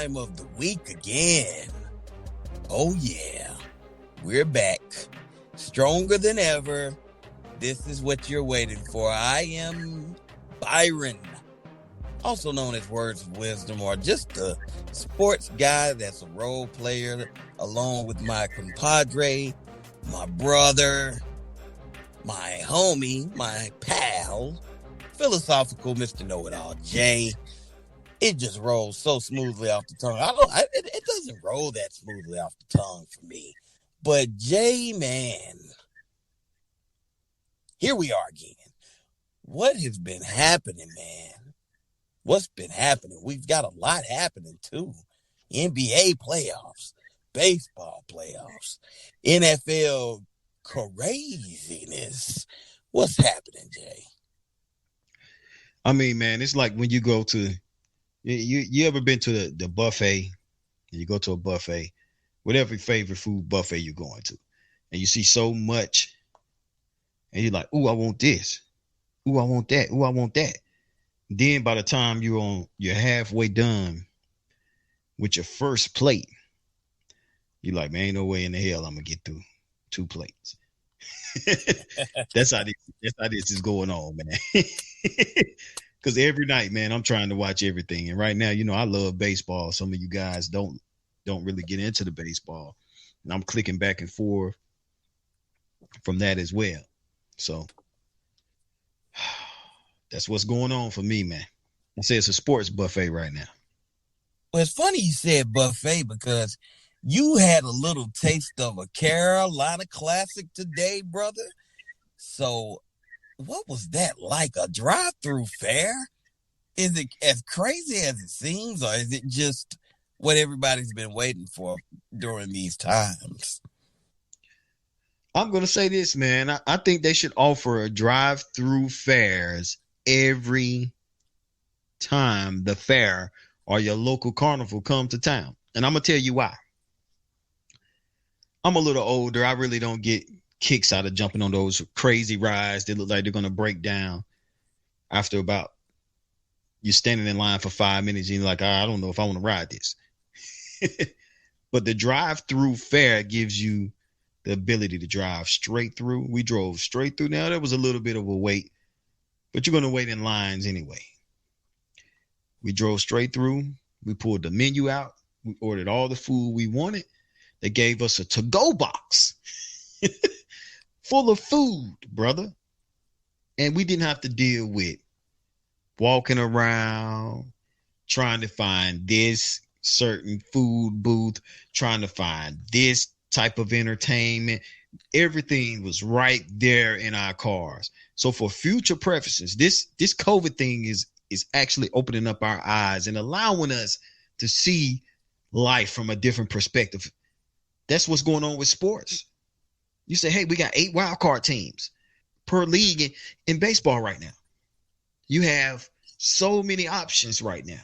time of the week again. Oh yeah, we're back. Stronger than ever. This is what you're waiting for. I am Byron, also known as Words of Wisdom, or just a sports guy that's a role player, along with my compadre, my brother, my homie, my pal, philosophical Mr. Know-It-All, Jay. It just rolls so smoothly off the tongue. It doesn't roll that smoothly off the tongue for me. But Jay, man, here we are again. What has been happening, man? What's been happening? We've got a lot happening, too. NBA playoffs, baseball playoffs, NFL craziness. What's happening, Jay? I mean, man, it's like when you go to, you ever been to the buffet, and you go to a buffet, whatever your favorite food buffet you're going to, and you see so much, and you're like, ooh, I want this. Ooh, I want that. Ooh, I want that. Then by the time you're halfway done with your first plate, you're like, man, ain't no way in the hell I'm gonna get through 2 plates. That's how this is going on, man. Because every night, man, I'm trying to watch everything. And right now, I love baseball. Some of you guys don't really get into the baseball. And I'm clicking back and forth from that as well. So that's what's going on for me, man. I say it's a sports buffet right now. Well, it's funny you said buffet because you had a little taste of a Carolina classic today, brother. So what was that like? A drive-through fair? Is it as crazy as it seems, or is it just what everybody's been waiting for during these times? I'm going to say this, man. I think they should offer a drive-through fairs every time the fair or your local carnival come to town. And I'm going to tell you why. I'm a little older. I really don't get kicks out of jumping on those crazy rides that look like they're going to break down after about you're standing in line for 5 minutes and you're like, I don't know if I want to ride this. But the drive-through fair gives you the ability to drive straight through. We drove straight through. Now, there was a little bit of a wait, but you're going to wait in lines anyway. We drove straight through. We pulled the menu out. We ordered all the food we wanted. They gave us a to-go box full of food, brother. And we didn't have to deal with walking around, trying to find this certain food booth, trying to find this type of entertainment. Everything was right there in our cars. So for future preferences, this COVID thing is actually opening up our eyes and allowing us to see life from a different perspective. That's what's going on with sports. You say, hey, we got 8 wild card teams per league in baseball right now. You have so many options right now.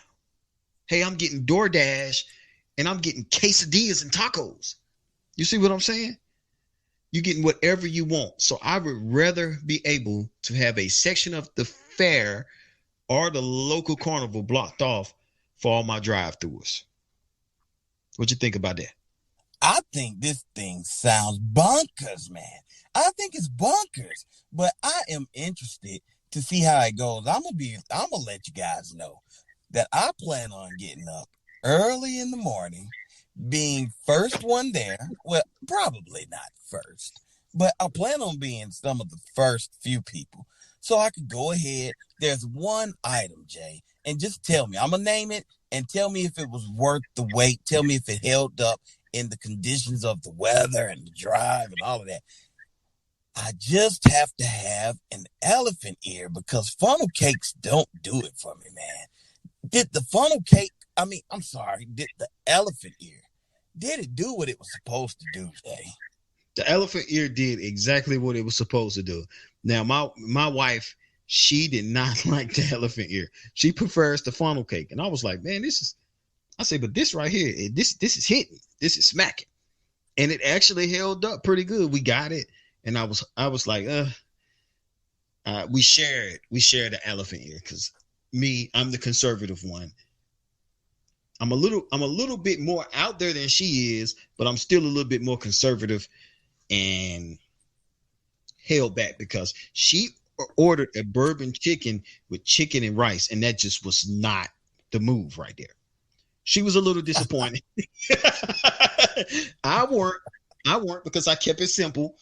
Hey, I'm getting DoorDash and I'm getting quesadillas and tacos. You see what I'm saying? You're getting whatever you want. So I would rather be able to have a section of the fair or the local carnival blocked off for all my drive-throughs. What you think about that? I think this thing sounds bonkers, man. I think it's bonkers, but I am interested to see how it goes. I'm gonna let you guys know that I plan on getting up early in the morning, being first one there. Well, probably not first, but I plan on being some of the first few people. So I could go ahead. There's one item, Jay, and just tell me. I'm gonna name it and tell me if it was worth the wait. Tell me if it held up in the conditions of the weather and the drive and all of that. I just have to have an elephant ear because funnel cakes don't do it for me, man. Did the elephant ear, did it do what it was supposed to do, Jay? The elephant ear did exactly what it was supposed to do. Now, my wife, she did not like the elephant ear. She prefers the funnel cake. And I was like, man, but this right here, this is hitting. This is smacking. And it actually held up pretty good. We got it. And I was like, we share the elephant ear because I'm the conservative one. I'm a little bit more out there than she is, but I'm still a little bit more conservative and held back because she ordered a bourbon chicken with chicken and rice, and that just was not the move right there. She was a little disappointed. I weren't. I weren't because I kept it simple.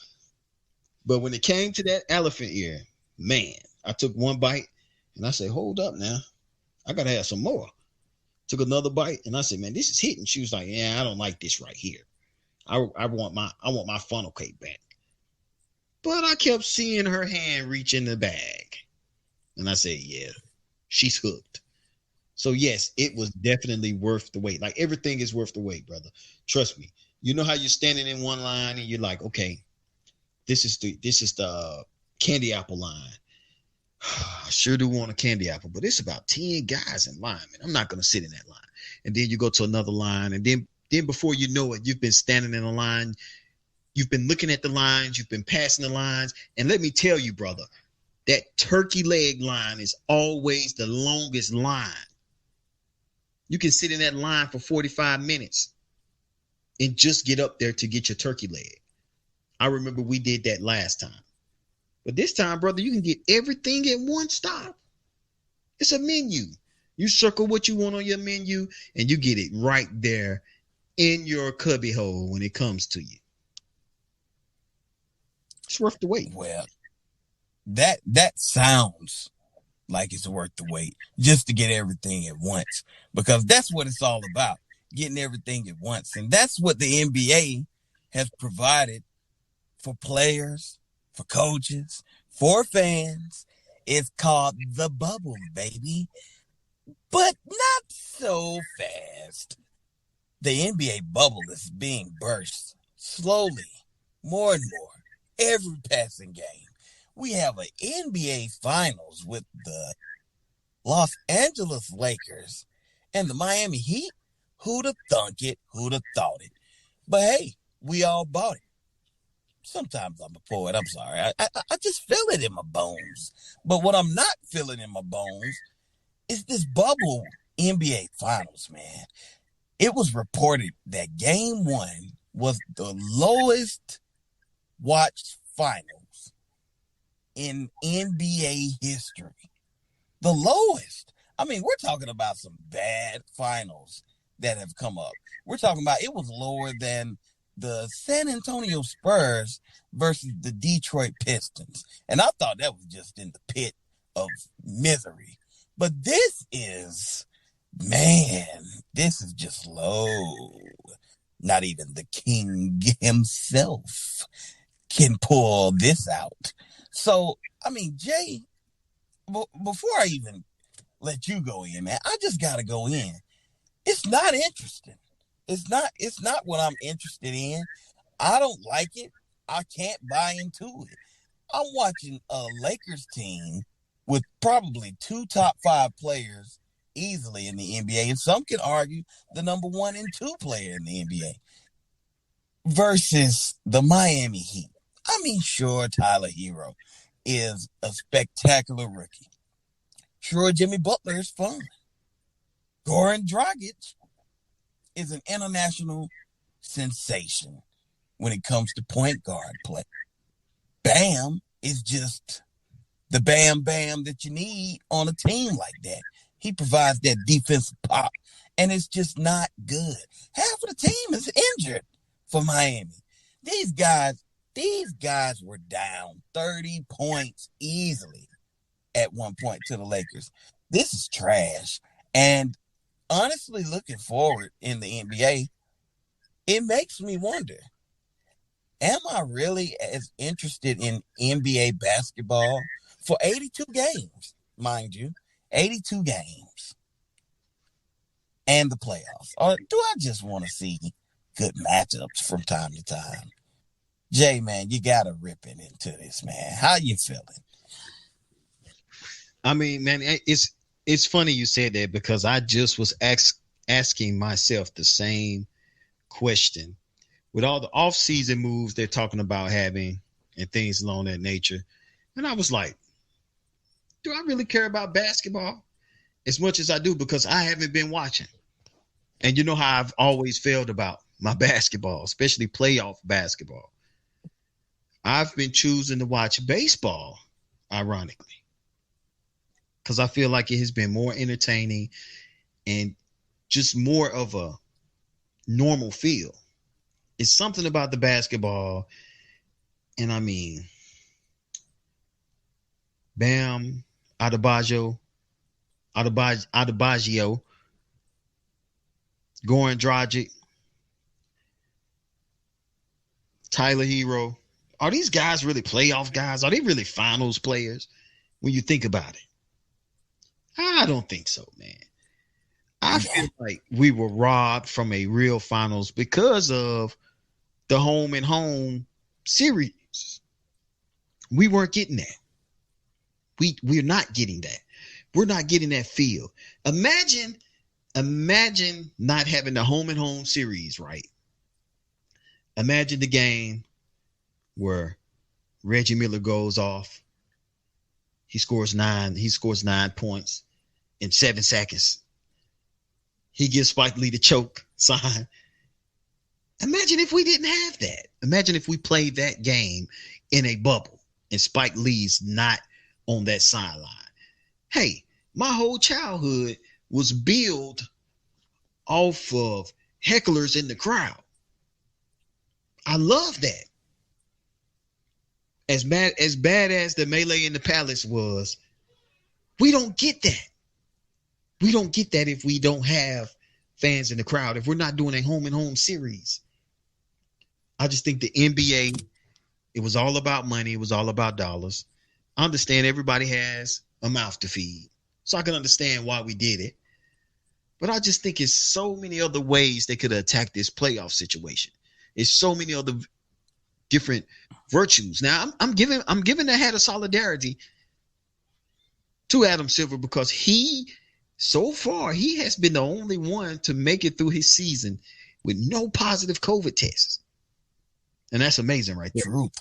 But when it came to that elephant ear, man, I took one bite and I said, "Hold up now, I gotta have some more." Took another bite and I said, "Man, this is hitting." She was like, "Yeah, I don't like this right here. I want my funnel cake back." But I kept seeing her hand reach in the bag, and I said, "Yeah, she's hooked." So yes, it was definitely worth the wait. Like everything is worth the wait, brother. Trust me. You know how you're standing in one line and you're like, okay, this is the candy apple line. I sure do want a candy apple, but it's about 10 guys in line, man. I'm not gonna sit in that line. And then you go to another line, and then before you know it, you've been standing in a line, you've been looking at the lines, you've been passing the lines. And let me tell you, brother, that turkey leg line is always the longest line. You can sit in that line for 45 minutes and just get up there to get your turkey leg. I remember we did that last time. But this time, brother, you can get everything at one stop. It's a menu. You circle what you want on your menu and you get it right there in your cubby hole when it comes to you. It's worth the wait. Well, that sounds like it's worth the wait just to get everything at once, because that's what it's all about, getting everything at once. And that's what the NBA has provided for players, for coaches, for fans. It's called the bubble, baby. But not so fast. The NBA bubble is being burst slowly, more and more, every passing game. We have an NBA Finals with the Los Angeles Lakers and the Miami Heat. Who'd have thunk it? Who'd have thought it? But hey, we all bought it. Sometimes I'm a poet. I'm sorry. I just feel it in my bones. But what I'm not feeling in my bones is this bubble NBA Finals, man. It was reported that game one was the lowest watched finals in NBA history. The lowest. I mean, we're talking about some bad finals that have come up. We're talking about it was lower than the San Antonio Spurs versus the Detroit Pistons. And I thought that was just in the pit of misery. But this is, man, this is just low. Not even the king himself can pull this out. So, I mean, Jay, before I even let you go in, man, I just got to go in. It's not interesting. It's not what I'm interested in. I don't like it. I can't buy into it. I'm watching a Lakers team with probably two top 5 players easily in the NBA, and some can argue the number 1 and 2 player in the NBA versus the Miami Heat. I mean, sure, Tyler Hero is a spectacular rookie. Sure, Jimmy Butler is fun. Goran Dragic is an international sensation when it comes to point guard play. Bam is just the bam bam that you need on a team like that. He provides that defensive pop, and it's just not good. Half of the team is injured for Miami. These guys were down 30 points easily at one point to the Lakers. This is trash. And honestly, looking forward in the NBA, it makes me wonder, am I really as interested in NBA basketball for 82 games, mind you, 82 games and the playoffs? Or do I just want to see good matchups from time to time? Jay, man, you got to rip it into this, man. How you feeling? I mean, man, it's funny you said that because I just was asking myself the same question. With all the off-season moves they're talking about having and things along that nature. And I was like, do I really care about basketball as much as I do? Because I haven't been watching. And you know how I've always felt about my basketball, especially playoff basketball. I've been choosing to watch baseball, ironically, because I feel like it has been more entertaining and just more of a normal feel. It's something about the basketball. And I mean, Bam, Adebayo, Adebayo, Goran Dragic, Tyler Hero. Are these guys really playoff guys? Are they really finals players when you think about it? I don't think so, man. I feel like we were robbed from a real finals because of the home and home series. We weren't getting that. We're not getting that. We're not getting that feel. Imagine not having the home and home series, right? Imagine the game where Reggie Miller goes off. He scores 9 points in 7 seconds. He gives Spike Lee the choke sign. Imagine if we didn't have that. Imagine if we played that game in a bubble and Spike Lee's not on that sideline. Hey, my whole childhood was built off of hecklers in the crowd. I love that. As bad as the melee in the palace was, we don't get that. We don't get that if we don't have fans in the crowd, if we're not doing a home and home series. I just think the NBA, it was all about money. It was all about dollars. I understand everybody has a mouth to feed, so I can understand why we did it. But I just think it's so many other ways they could have attacked this playoff situation. It's so many other different virtues. Now, I'm giving the hat of solidarity to Adam Silver because so far, he has been the only one to make it through his season with no positive COVID tests. And that's amazing right there. Truth.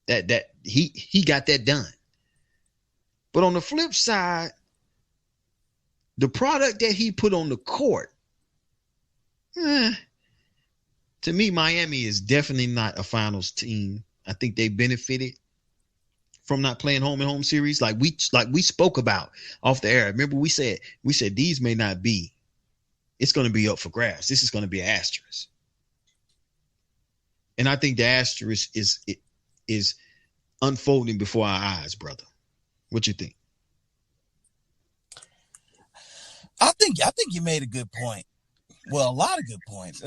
That he got that done. But on the flip side, the product that he put on the court, to me, Miami is definitely not a finals team. I think they benefited from not playing home and home series like we spoke about off the air. Remember we said these may not be. It's going to be up for grabs. This is going to be an asterisk. And I think the asterisk is unfolding before our eyes, brother. What you think? I think you made a good point. Well, a lot of good points.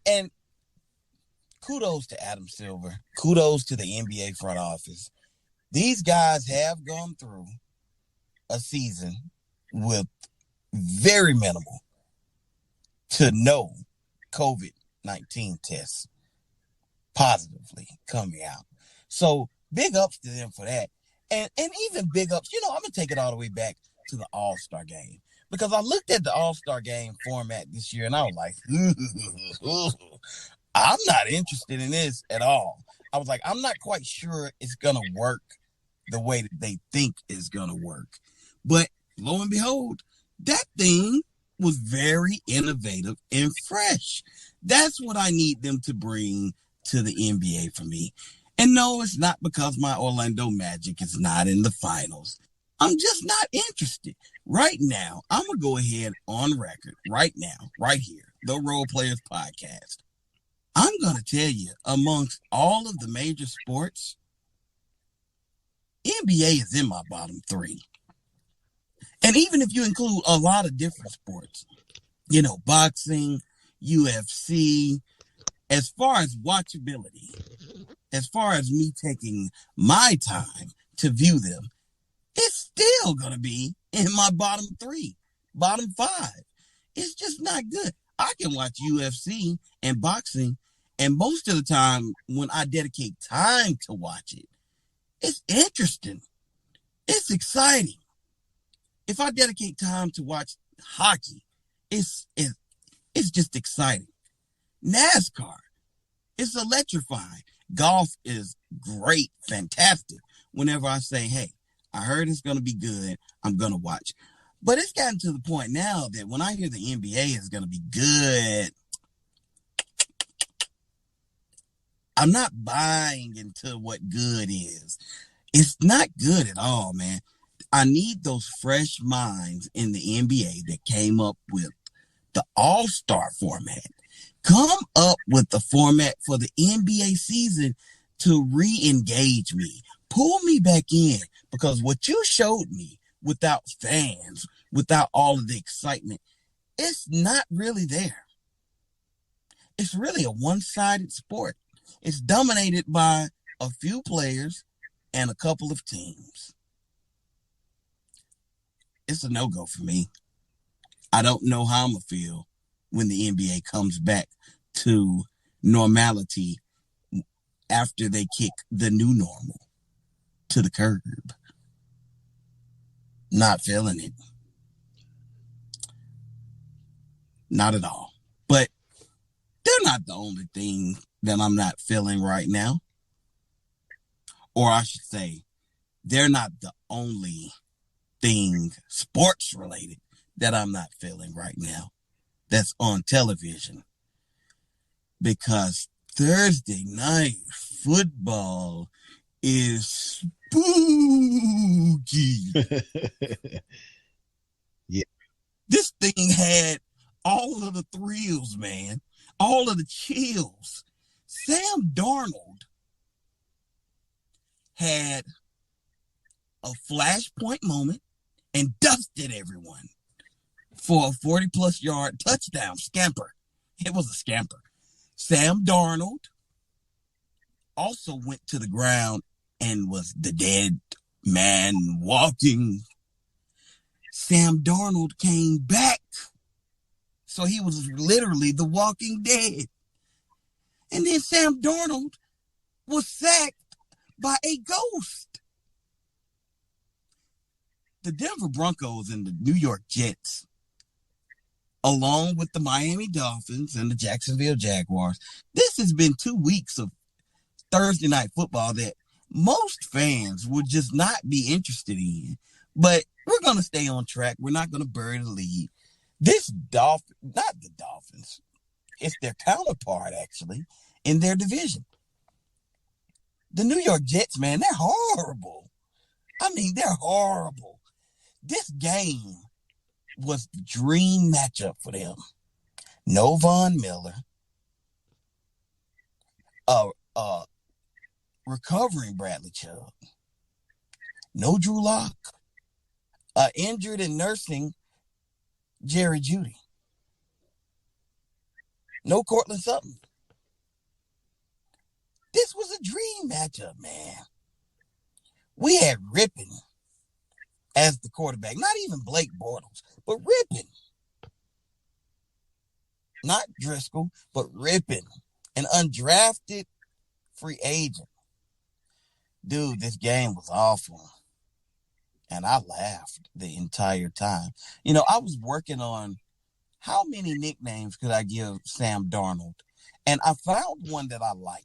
And kudos to Adam Silver. Kudos to the NBA front office. These guys have gone through a season with very minimal to no COVID-19 tests positively coming out. So big ups to them for that. And even big ups, I'm going to take it all the way back to the All-Star game. Because I looked at the All-Star game format this year and I was like, I'm not interested in this at all. I was like, I'm not quite sure it's going to work the way that they think it's going to work. But lo and behold, that thing was very innovative and fresh. That's what I need them to bring to the NBA for me. And no, it's not because my Orlando Magic is not in the finals. I'm just not interested. Right now, I'm going to go ahead on record right now, right here, the Role Players Podcast. I'm going to tell you, amongst all of the major sports, NBA is in my bottom 3. And even if you include a lot of different sports, boxing, UFC, as far as watchability, as far as me taking my time to view them, it's still going to be in my bottom 3, bottom 5. It's just not good. I can watch UFC and boxing, and most of the time when I dedicate time to watch it, it's interesting. It's exciting. If I dedicate time to watch hockey, it's just exciting. NASCAR, it's electrifying. Golf is great, fantastic. Whenever I say, hey, I heard it's going to be good, I'm going to watch. But it's gotten to the point now that when I hear the NBA is going to be good, I'm not buying into what good is. It's not good at all, man. I need those fresh minds in the NBA that came up with the All-Star format. Come up with the format for the NBA season to re-engage me. Pull me back in, because what you showed me without fans, without all of the excitement, it's not really there. It's really a one-sided sport. It's dominated by a few players and a couple of teams. It's a no-go for me. I don't know how I'm going to feel when the NBA comes back to normality after they kick the new normal to the curb. Not feeling it. Not at all. But they're not the only thing that I'm not feeling right now. Or I should say, they're not the only thing sports related that I'm not feeling right now that's on television. Because Thursday night football is spooky. Yeah. This thing had all of the thrills, man. All of the chills. Sam Darnold had a flashpoint moment and dusted everyone for a 40-plus yard touchdown scamper. It was a scamper. Sam Darnold also went to the ground and was the dead man walking. Sam Darnold came back. So he was literally the walking dead. And then Sam Darnold was sacked by a ghost. The Denver Broncos and the New York Jets, along with the Miami Dolphins and the Jacksonville Jaguars, this has been 2 weeks of Thursday night football that most fans would just not be interested in. But we're going to stay on track. We're not going to bury the lead. This not the Dolphins, it's their counterpart, actually, in their division. The New York Jets, man, they're horrible. I mean, they're horrible. This game was the dream matchup for them. No Von Miller. Recovering Bradley Chubb. No Drew Lock. Injured and nursing Jerry Jeudy. No Cortland Sutton. This was a dream matchup, man. We had Rippon as the quarterback. Not even Blake Bortles, but Rippon. Not Driscoll, but Rippon. An undrafted free agent. Dude, this game was awful. And I laughed the entire time. You know, I was working on how many nicknames could I give Sam Darnold. And I found one that I liked.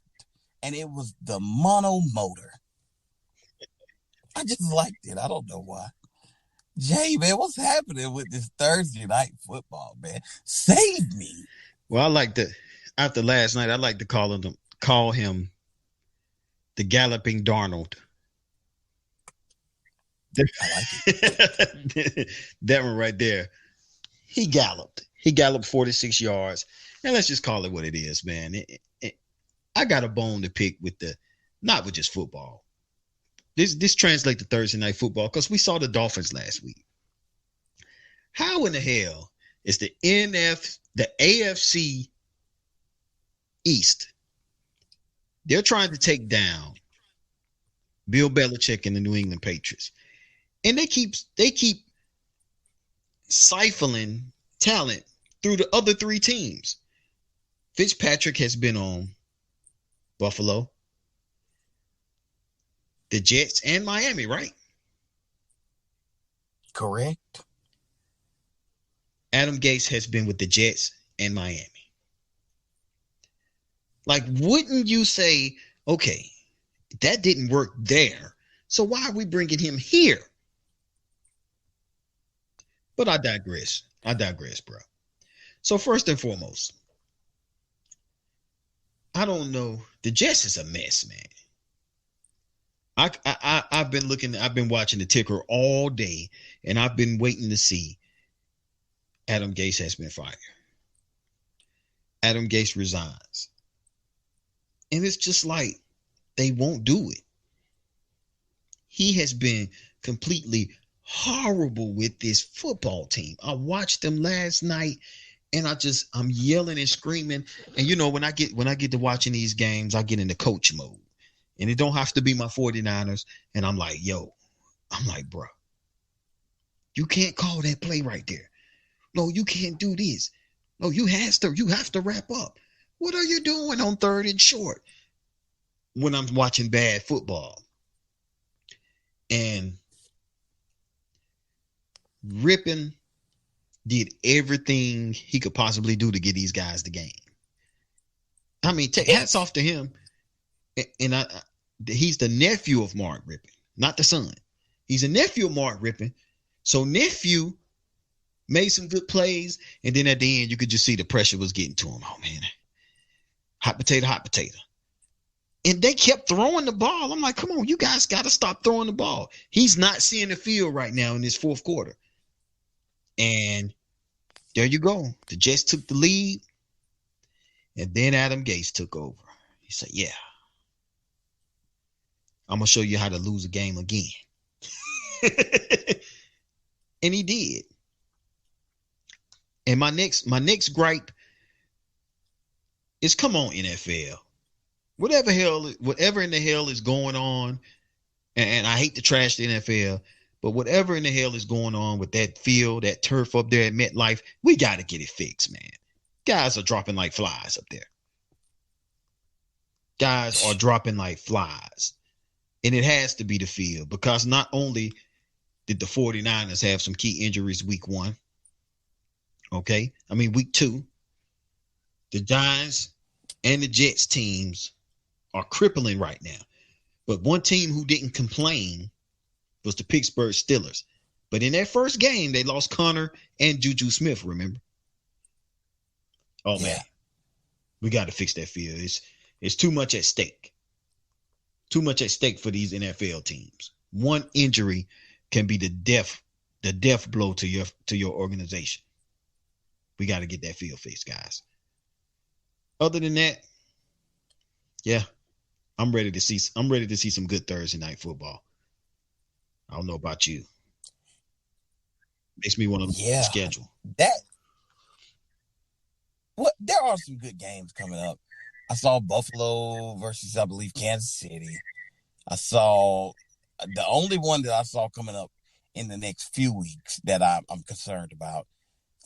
And it was the Mono Motor. I just liked it. I don't know why. Jay, man, what's happening with this Thursday night football, man? Save me. Well, after last night, I like to call him the Galloping Darnold. I like it. That one right there. He galloped. He galloped 46 yards. And let's just call it what it is, man. I got a bone to pick not with just football. This translates to Thursday night football because we saw the Dolphins last week. How in the hell is the AFC East? They're trying to take down Bill Belichick and the New England Patriots. And they keep siphoning talent through the other three teams. Fitzpatrick has been on Buffalo, the Jets, and Miami, right? Correct. Adam Gase has been with the Jets and Miami. Like, wouldn't you say, okay, that didn't work there, so why are we bringing him here? But I digress. Bro. So first and foremost, I don't know. The Jets is a mess, man. I've been looking. I've been watching the ticker all day, and I've been waiting to see Adam Gase has been fired. Adam Gase resigns, and it's just like they won't do it. He has been completely horrible with this football team. I watched them last night, and I'm yelling and screaming. And when I get to watching these games, I get into coach mode. And it don't have to be my 49ers. And I'm like, bro, you can't call that play right there. No, you can't do this. No, you have to wrap up. What are you doing on 3rd and short when I'm watching bad football? And Rippin did everything he could possibly do to get these guys the game. I mean, hats off to him. And he's the nephew of Mark Rippin, not the son. He's a nephew of Mark Rippin. So nephew made some good plays, and then at the end, you could just see the pressure was getting to him. Oh, man. Hot potato. And they kept throwing the ball. I'm like, come on, you guys got to stop throwing the ball. He's not seeing the field right now in this fourth quarter. And there you go. The Jets took the lead, and then Adam Gase took over. He said, yeah, I'm going to show you how to lose a game again. And he did. And my next gripe is, come on, NFL. Whatever in the hell is going on, and I hate to trash the NFL, but whatever in the hell is going on with that field, that turf up there at MetLife, we got to get it fixed, man. Guys are dropping like flies up there. Guys are dropping like flies. And it has to be the field, because not only did the 49ers have some key injuries week 1, week 2, the Giants and the Jets teams are crippling right now. But one team who didn't complain was the Pittsburgh Steelers. But in their first game, they lost Connor and Juju Smith, remember? Oh, yeah. Man. We got to fix that field. It's too much at stake. Too much at stake for these NFL teams. One injury can be the death blow to your organization. We got to get that field fixed, guys. Other than that, yeah, I'm ready to see some good Thursday night football. I don't know about you. Makes me want to look at the schedule. There are some good games coming up. I saw Buffalo versus, I believe, Kansas City. I saw the only one that I saw coming up in the next few weeks that I'm concerned about.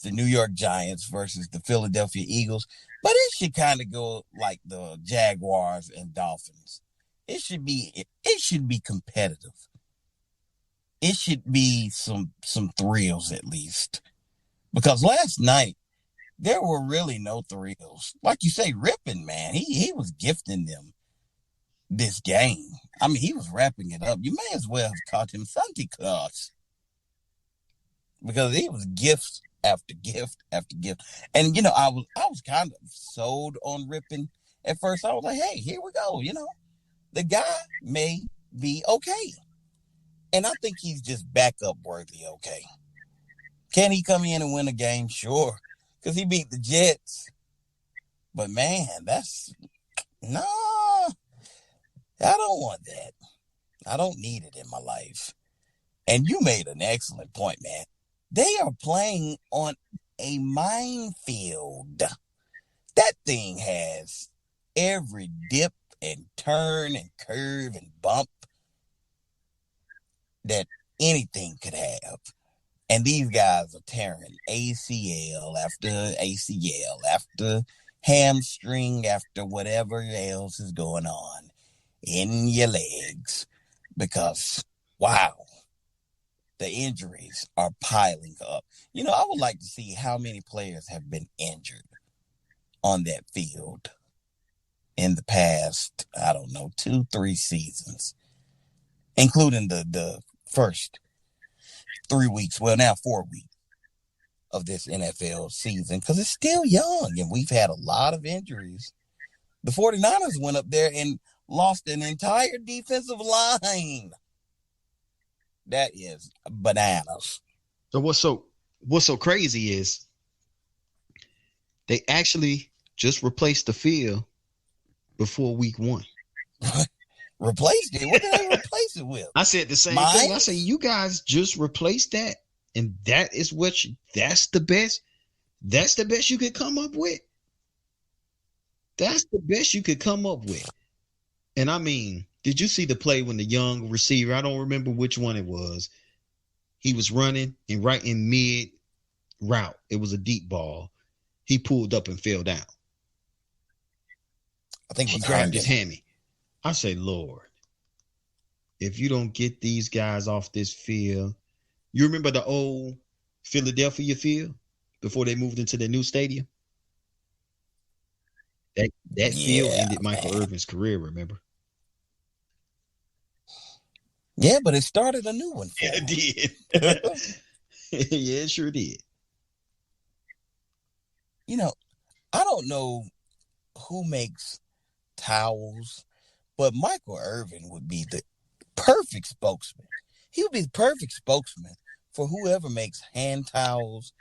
The New York Giants versus the Philadelphia Eagles. But it should kind of go like the Jaguars and Dolphins. It should be competitive. It should be some thrills at least. Because last night, there were really no thrills. Like you say, Rippin, man, he was gifting them this game. I mean, he was wrapping it up. You may as well have called him Santa Claus. Because he was gifts after gift after gift. And, I was kind of sold on Rippin. At first, I was like, hey, here we go. The guy may be okay. And I think he's just backup worthy okay. Can he come in and win a game? Sure. Because he beat the Jets. But, man, no. I don't want that. I don't need it in my life. And you made an excellent point, man. They are playing on a minefield. That thing has every dip and turn and curve and bump that anything could have. And these guys are tearing ACL after hamstring, after whatever else is going on in your legs. Because, wow, the injuries are piling up. I would like to see how many players have been injured on that field in the past, 2-3 seasons, including the first 3 weeks. Well, now 4 weeks. of this NFL season because it's still young and we've had a lot of injuries. The 49ers went up there and lost an entire defensive line. That is bananas. So what's so crazy is they actually just replaced the field before week 1. Replaced it? What did they replace it with? I said the same thing. I said, you guys just replaced that, and that's the best. That's the best you could come up with. That's the best you could come up with. And I mean, did you see the play when the young receiver, I don't remember which one it was, he was running and right in mid route, it was a deep ball. He pulled up and fell down. I think he grabbed his hammy. I say, Lord, if you don't get these guys off this field, you remember the old Philadelphia field before they moved into the new stadium? That field ended Michael Irvin's career, remember? Yeah, but it started a new one. Yeah, it did. Yeah, it sure did. You know, I don't know who makes towels, but Michael Irvin would be the perfect spokesman. He would be the perfect spokesman for whoever makes hand towels,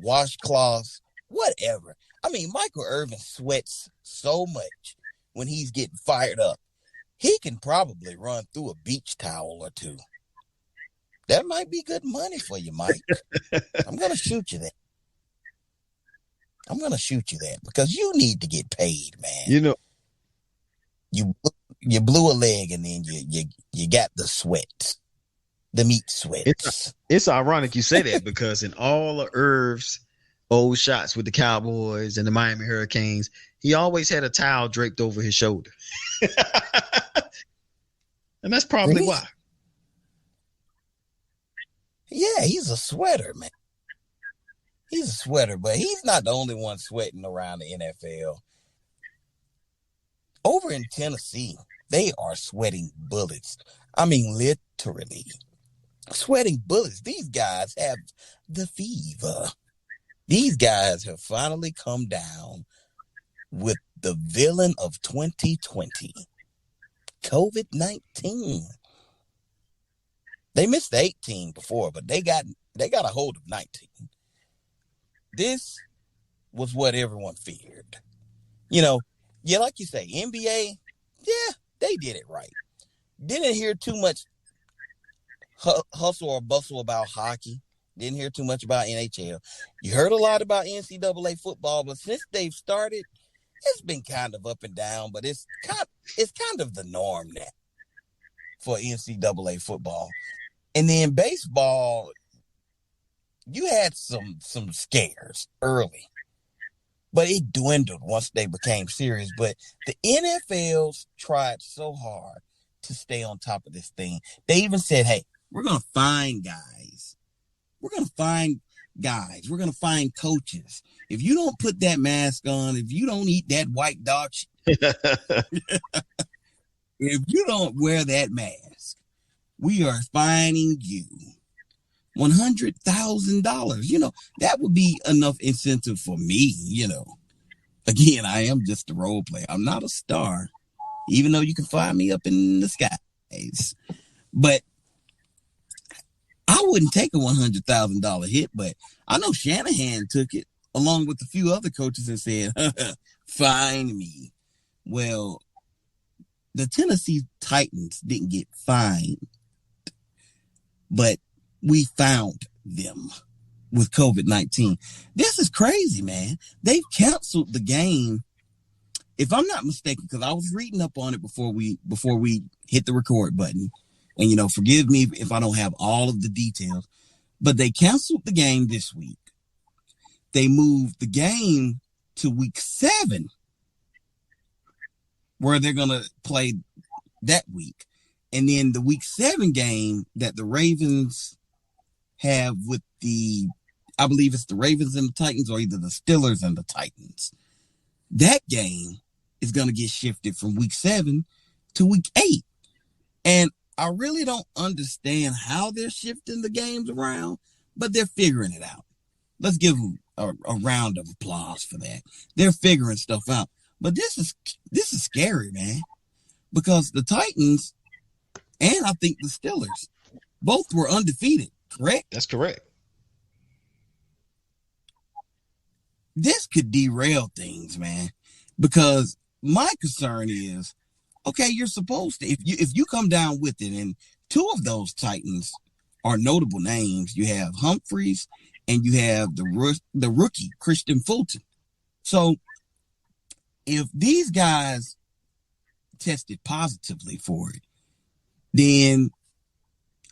washcloths, whatever. I mean, Michael Irvin sweats so much when he's getting fired up. He can probably run through a beach towel or two. That might be good money for you, Mike. I'm going to shoot you that. I'm going to shoot you that because you need to get paid, man. You know, you blew a leg and then you got the sweat, the meat sweats. It's ironic you say that because in all of Irv's old shots with the Cowboys and the Miami Hurricanes, he always had a towel draped over his shoulder. And that's probably why. Yeah, he's a sweater, man. He's a sweater, but he's not the only one sweating around the NFL. Over in Tennessee, they are sweating bullets. I mean, literally sweating bullets. These guys have the fever. These guys have finally come down with the villain of 2020, COVID-19. They missed 18 before, but they got a hold of 19. This was what everyone feared. You know, yeah, like you say, NBA, yeah, they did it right. Didn't hear too much hustle or bustle about hockey. Didn't hear too much about NHL. You heard a lot about NCAA football, but since they've started, it's been kind of up and down, but it's kind of the norm now for NCAA football. And then baseball, you had some scares early, but it dwindled once they became serious. But the NFL's tried so hard to stay on top of this thing. They even said, hey, we're going to find guys. We're going to find guys. We're going to find coaches. If you don't put that mask on, if you don't eat that white dog shit, if you don't wear that mask, we are fining you $100,000. You know, that would be enough incentive for me, you know. Again, I am just a role player. I'm not a star, even though you can find me up in the skies. But I wouldn't take a $100,000 hit, but I know Shanahan took it along with a few other coaches and said, fine me. Well, the Tennessee Titans didn't get fined, but we found them with COVID-19. This is crazy, man. They've canceled the game. If I'm not mistaken, because I was reading up on it before we hit the record button. And, you know, forgive me if I don't have all of the details, but they canceled the game this week. They moved the game to week 7, where they're going to play that week. And then the week 7 game that the Ravens have with I believe it's the Ravens and the Titans, or either the Steelers and the Titans. That game is going to get shifted from week 7 to week 8. And I really don't understand how they're shifting the games around, but they're figuring it out. Let's give them a round of applause for that. They're figuring stuff out. But this is scary, man, because the Titans and I think the Steelers both were undefeated, correct? That's correct. This could derail things, man, because my concern is, okay, you're supposed to, if you come down with it, and two of those Titans are notable names. You have Humphreys and you have the rookie Christian Fulton. So if these guys tested positively for it, then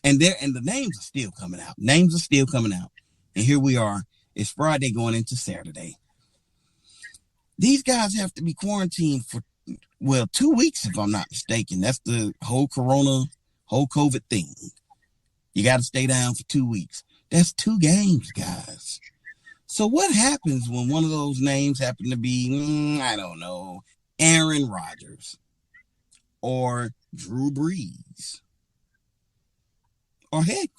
and the names are still coming out. Names are still coming out. And here we are. It's Friday going into Saturday. These guys have to be quarantined for 2 weeks, if I'm not mistaken. That's the whole COVID thing. You got to stay down for 2 weeks. That's 2 games, guys. So what happens when one of those names happen to be, I don't know, Aaron Rodgers or Drew Brees? Or heck,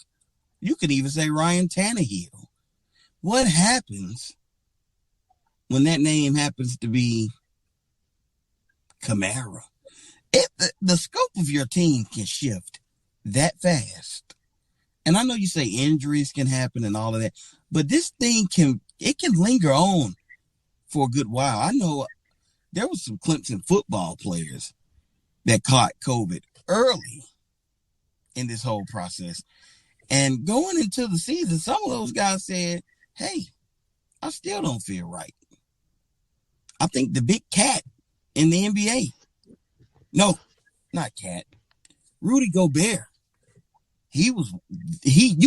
you could even say Ryan Tannehill. What happens when that name happens to be Kamara? The scope of your team can shift that fast. And I know you say injuries can happen and all of that, but this thing can linger on for a good while. I know there was some Clemson football players that caught COVID early in this whole process. And going into the season, some of those guys said, hey, I still don't feel right. I think the big cat in the NBA, no, not cat, Rudy Gobert, you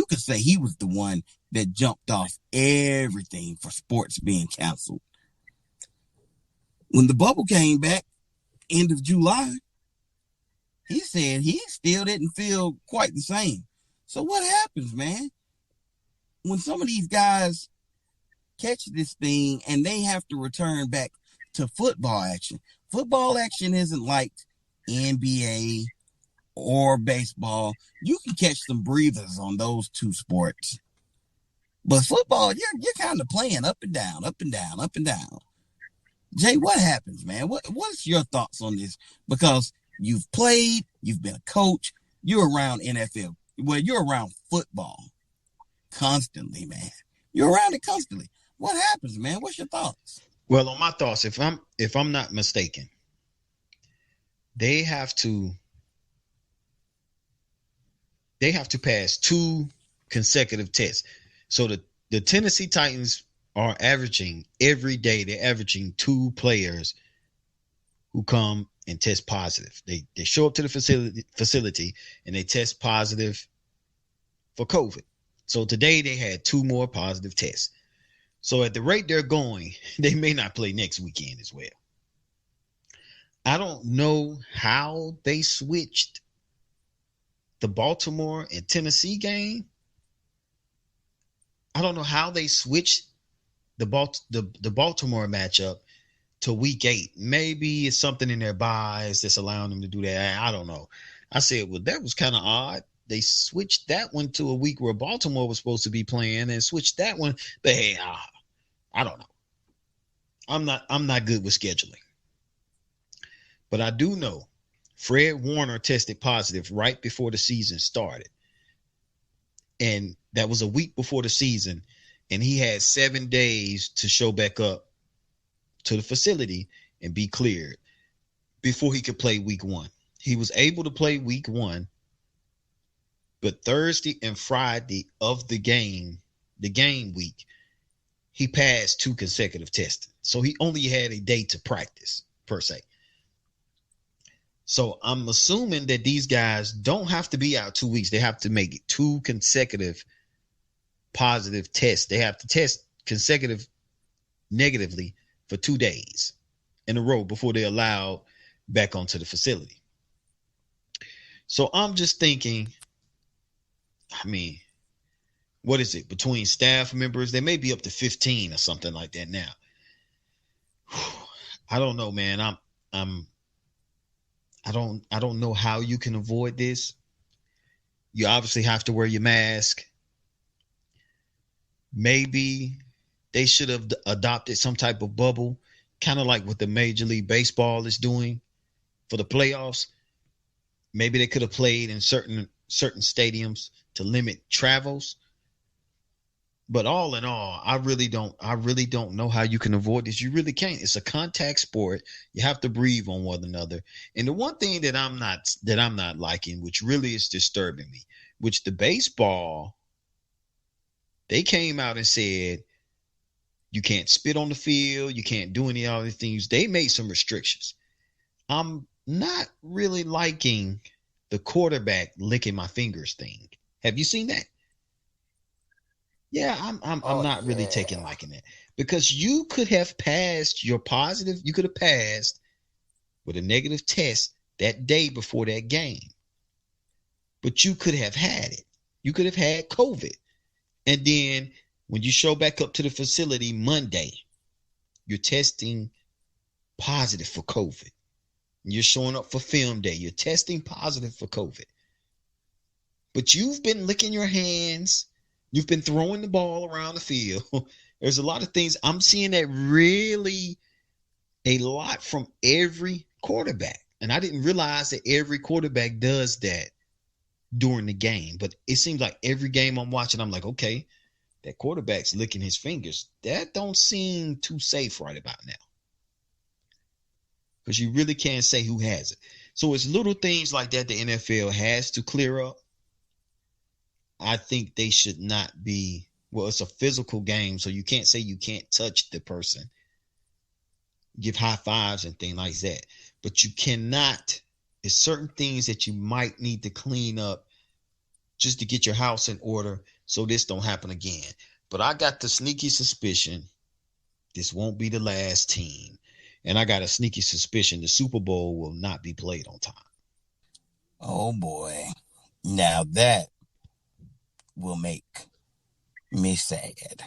could say he was the one that jumped off everything for sports being canceled. When the bubble came back, end of July, he said he still didn't feel quite the same. So what happens, man, when some of these guys catch this thing and they have to return back to football action? Football action isn't like NBA or baseball. You can catch some breathers on those two sports. But football, you're kind of playing up and down, up and down, up and down. Jay, what happens, man? What's your thoughts on this? Because you've played, you've been a coach, you're around NFL. Well, you're around football constantly, man. You're around it constantly. What happens, man? What's your thoughts? Well, on my thoughts, if I'm not mistaken, they have to pass 2 consecutive tests. So the Tennessee Titans are averaging every day, they're averaging 2 players who come and test positive. They show up to the facility and they test positive for COVID. So today they had 2 more positive tests. So at the rate they're going, they may not play next weekend as well. I don't know how they switched the Baltimore and Tennessee game. I don't know how they switched the Baltimore matchup to week 8. Maybe it's something in their buys that's allowing them to do that. I don't know. I said, well, that was kind of odd. They switched that one to a week where Baltimore was supposed to be playing and switched that one. But hey, I don't know. I'm not good with scheduling. But I do know Fred Warner tested positive right before the season started. And that was a week before the season. And he had 7 days to show back up to the facility and be cleared before he could play week 1. He was able to play week 1, but Thursday and Friday of the game week, he passed 2 consecutive testing. So he only had a day to practice, per se. So I'm assuming that these guys don't have to be out 2 weeks. They have to make it 2 consecutive positive tests. They have to test consecutive negatively for 2 days in a row before they're allowed back onto the facility. So I'm just thinking, I mean, what is it? Between staff members, they may be up to 15 or something like that now. I don't know, man. I don't know how you can avoid this. You obviously have to wear your mask. Maybe they should have adopted some type of bubble, kind of like what the Major League Baseball is doing for the playoffs. Maybe they could have played in certain stadiums to limit travels. But all in all, I really don't know how you can avoid this. You really can't. It's a contact sport. You have to breathe on one another. And the one thing that I'm not liking, which really is disturbing me, which the baseball, they came out and said you can't spit on the field, you can't do any other things. They made some restrictions. I'm not really liking the quarterback licking my fingers thing. Have you seen that? Yeah, I'm Oh not really taking yeah. liking it because you could have passed your positive, you could have passed with a negative test that day before that game, but you could have had it. You could have had COVID. And then when you show back up to the facility Monday, you're testing positive for COVID. You're showing up for film day, you're testing positive for COVID. But you've been licking your hands, you've been throwing the ball around the field. There's a lot of things I'm seeing that really a lot from every quarterback. And I didn't realize that every quarterback does that during the game. But it seems like every game I'm watching, I'm like, okay, that quarterback's licking his fingers. That don't seem too safe right about now. Because you really can't say who has it. So it's little things like that the NFL has to clear up. I think they should not be, well, it's a physical game, so you can't say you can't touch the person, give high fives and things like that. But you cannot, there's certain things that you might need to clean up just to get your house in order so this don't happen again. But I got the sneaky suspicion this won't be the last team. And I got a sneaky suspicion the Super Bowl will not be played on time. Oh boy. Now that will make me sad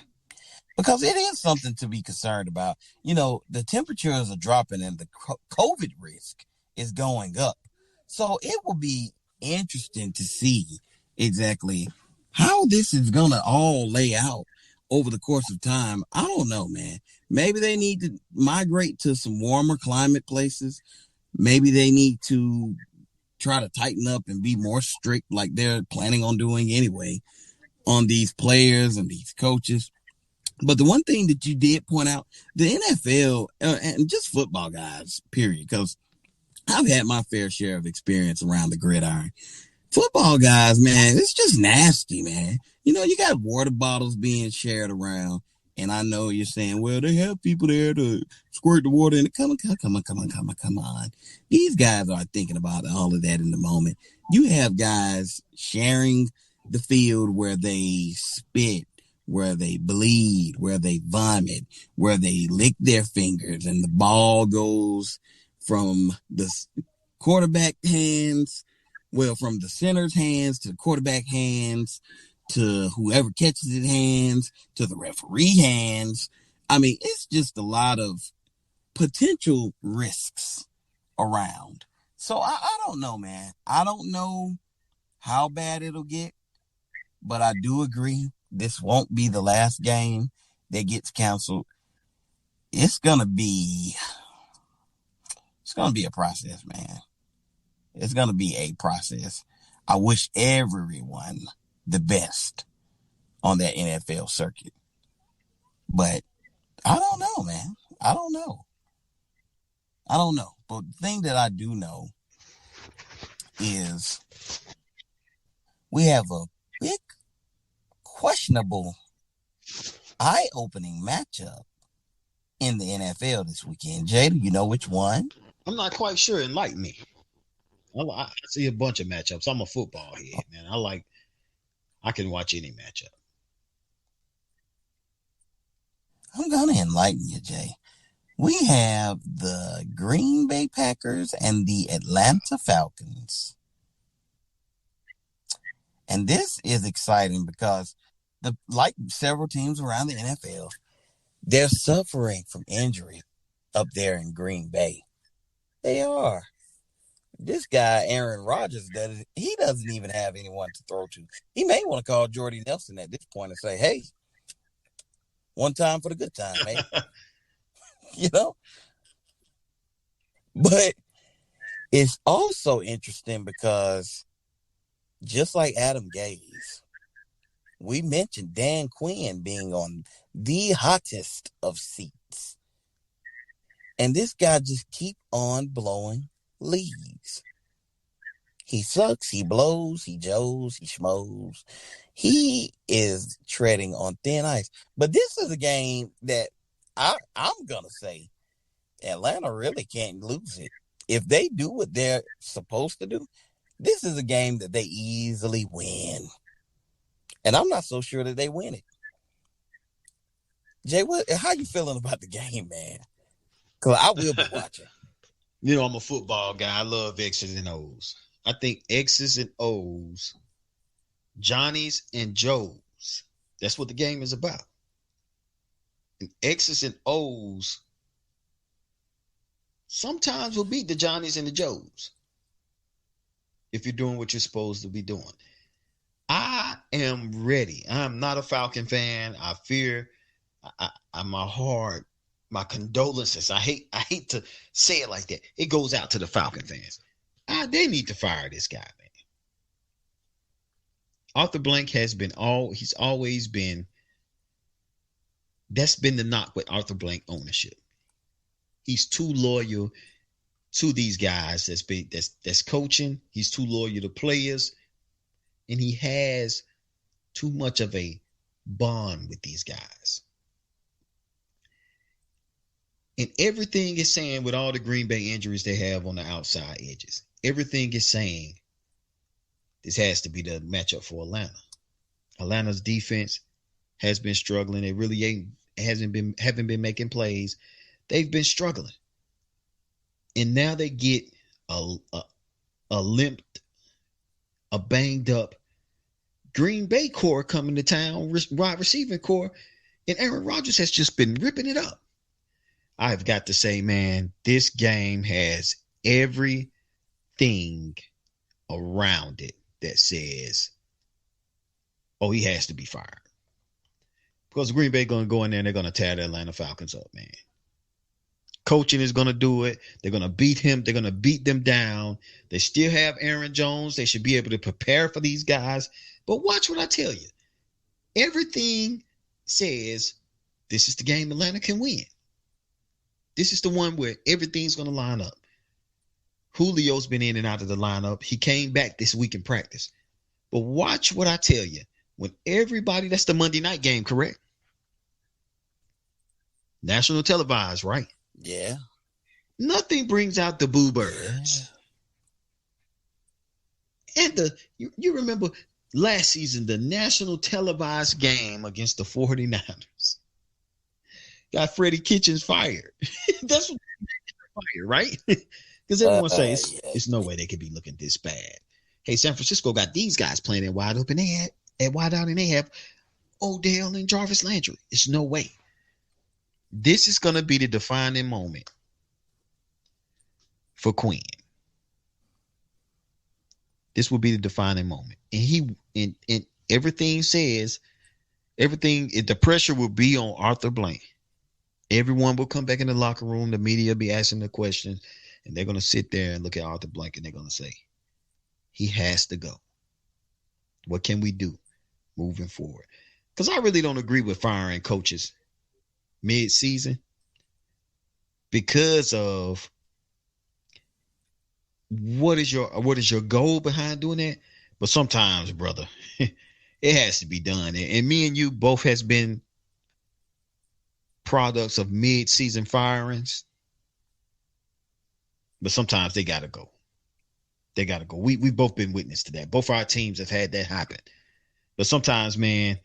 because it is something to be concerned about. The temperatures are dropping and the COVID risk is going up. So it will be interesting to see exactly how this is going to all lay out over the course of time. I don't know, man. Maybe they need to migrate to some warmer climate places. Maybe they need to try to tighten up and be more strict like they're planning on doing anyway on these players and these coaches. But the one thing that you did point out, the NFL and just football guys, period, because I've had my fair share of experience around the gridiron. Football guys, man, it's just nasty, man. You got water bottles being shared around. And I know you're saying, well, they have people there to squirt the water in. Come on, come on, come on, come on, come on. These guys are thinking about all of that in the moment. You have guys sharing the field where they spit, where they bleed, where they vomit, where they lick their fingers, and the ball goes from the quarterback hands, well, from the center's hands to the quarterback hands to whoever catches it hands to the referee hands. I mean, it's just a lot of potential risks around. So I don't know, man. I don't know how bad it'll get, but I do agree this won't be the last game that gets canceled. It's gonna be it's gonna be a process, man. It's gonna be a process. I wish everyone the best on that NFL circuit. But I don't know, man. I don't know. I don't know. But the thing that I do know is we have a big questionable eye-opening matchup in the NFL this weekend. Jay, do you know which one? I'm not quite sure. Enlighten me. I see a bunch of matchups. I'm a football head, man. I can watch any matchup. I'm going to enlighten you, Jay. We have the Green Bay Packers and the Atlanta Falcons. And this is exciting because like several teams around the NFL, they're suffering from injury up there in Green Bay. They are. This guy, Aaron Rodgers, he doesn't even have anyone to throw to. He may want to call Jordy Nelson at this point and say, hey, One time for the good time, man. You know? But it's also interesting because just like Adam Gaze, we mentioned Dan Quinn being on the hottest of seats. And this guy just keep on blowing leads. He sucks, he blows, he joes, he schmoes. He is treading on thin ice. But this is a game that I'm going to say Atlanta really can't lose it. If they do what they're supposed to do, this is a game that they easily win. And I'm not so sure that they win it. Jay, how you feeling about the game, man? Because I will be watching. You know, I'm a football guy. I love X's and O's. I think X's and O's, Johnny's and Joe's, that's what the game is about. And X's and O's sometimes will beat the Johnny's and the Joe's if you're doing what you're supposed to be doing. I am ready. I'm not a Falcon fan. I fear my condolences. I hate to say it like that. It goes out to the Falcon fans. They need to fire this guy, man. Arthur Blank he's always been, that's been the knock with Arthur Blank ownership. He's too loyal to these guys that's coaching. He's too loyal to players. And he has too much of a bond with these guys. And everything is saying, with all the Green Bay injuries they have on the outside edges, everything is saying this has to be the matchup for Atlanta. Atlanta's defense has been struggling. They really haven't been making plays. They've been struggling. And now they get a limped, a banged up Green Bay core coming to town, wide receiving core, and Aaron Rodgers has just been ripping it up. I've got to say, man, this game has everything around it that says, oh, he has to be fired. Because Green Bay going to go in there and they're going to tear the Atlanta Falcons up, man. Coaching is going to do it. They're going to beat him. They're going to beat them down. They still have Aaron Jones. They should be able to prepare for these guys. But watch what I tell you. Everything says this is the game Atlanta can win. This is the one where everything's going to line up. Julio's been in and out of the lineup. He came back this week in practice. But watch what I tell you. When everybody, that's the Monday night game, correct? National televised, right? Yeah. Nothing brings out the boo birds. Yeah. And you remember last season, the national televised game against the 49ers got Freddie Kitchens fired. That's what fired, right? Because everyone says it's no way they could be looking this bad. Hey, San Francisco got these guys playing at wide open. They had wide out, and they have Odell and Jarvis Landry. It's no way. This is going to be the defining moment for Quinn. This will be the defining moment. And everything says, the pressure will be on Arthur Blank. Everyone will come back in the locker room. The media will be asking the questions, and they're going to sit there and look at Arthur Blank, and they're going to say, he has to go. What can we do moving forward? Because I really don't agree with firing coaches mid-season because of what is your goal behind doing that? But sometimes, brother, it has to be done. And me and you both has been products of mid-season firings. But sometimes they got to go. They got to go. We've both been witness to that. Both our teams have had that happen. But sometimes, man,